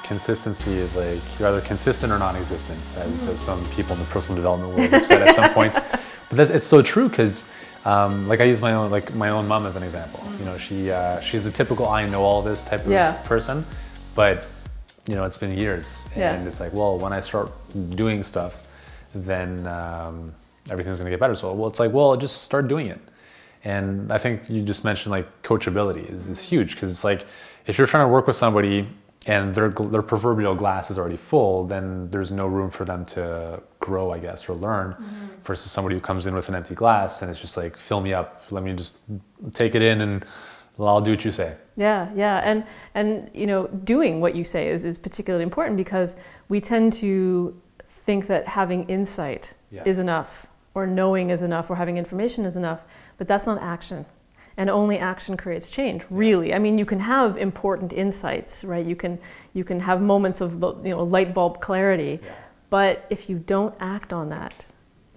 consistency is like, you're either consistent or non-existent, as some people in the personal development world have said at some point. But it's so true, because like I use my own mom as an example. You know, she's a typical I know all this type of person, but you know, it's been years, and it's like, well, when I start doing stuff, then everything's gonna get better. So, well, it's like, well, just start doing it. And I think you just mentioned like coachability is huge, because it's like, if you're trying to work with somebody and their proverbial glass is already full, then there's no room for them to grow, I guess, or learn, versus somebody who comes in with an empty glass and it's just like, fill me up, let me just take it in and well, I'll do what you say. Yeah, and you know, doing what you say is particularly important, because we tend to think that having insight is enough, or knowing is enough, or having information is enough, but that's not action. And only action creates change, really. I mean, you can have important insights, right? You can have moments of, you know, light bulb clarity, but if you don't act on that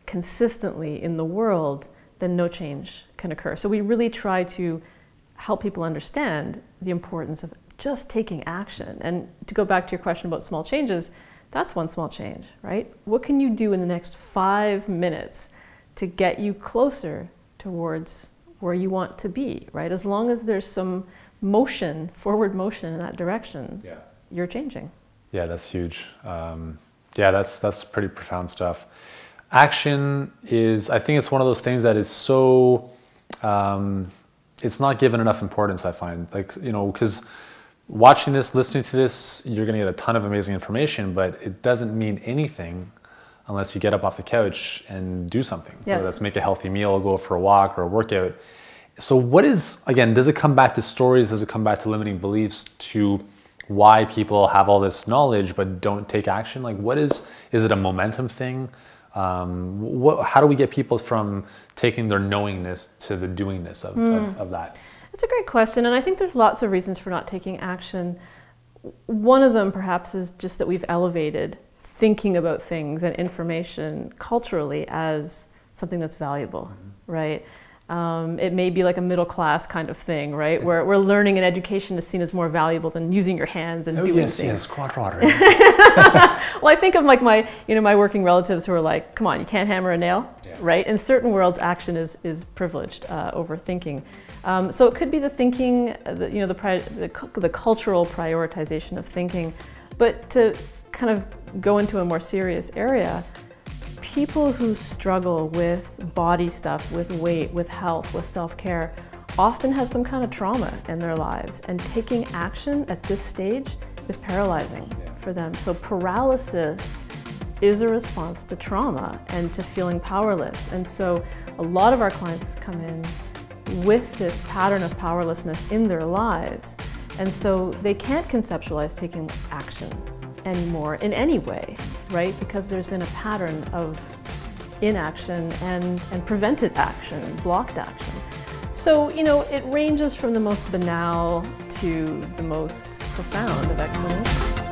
consistently in the world, then no change can occur. So we really try to help people understand the importance of just taking action. And to go back to your question about small changes, that's one small change, right? What can you do in the next 5 minutes to get you closer towards where you want to be, right? As long as there's some motion, forward motion in that direction, you're changing. Yeah, that's huge. Yeah, that's pretty profound stuff. Action is, I think it's one of those things that is so, it's not given enough importance, I find. Like, you know, because watching this, listening to this, you're gonna get a ton of amazing information, but it doesn't mean anything unless you get up off the couch and do something. Whether that's make a healthy meal, go for a walk or a workout. So what is, again, does it come back to stories? Does it come back to limiting beliefs, to why people have all this knowledge but don't take action? Like, what is it a momentum thing? How do we get people from taking their knowingness to the doingness of that? It's a great question, and I think there's lots of reasons for not taking action. One of them perhaps is just that we've elevated thinking about things and information culturally as something that's valuable, right? It may be like a middle class kind of thing, right? Where learning and education is seen as more valuable than using your hands and doing things. Yes, quadrilateral. Well, I think of like my working relatives who are like, come on, you can't hammer a nail, right? In certain worlds, action is privileged over thinking. So it could be the thinking, the cultural prioritization of thinking. But to kind of go into a more serious area, people who struggle with body stuff, with weight, with health, with self-care, often have some kind of trauma in their lives, and taking action at this stage is paralyzing for them. So paralysis is a response to trauma and to feeling powerless. And so a lot of our clients come in with this pattern of powerlessness in their lives, and so they can't conceptualize taking action anymore in any way, right? Because there's been a pattern of inaction and prevented action, blocked action. So, you know, it ranges from the most banal to the most profound of explanations.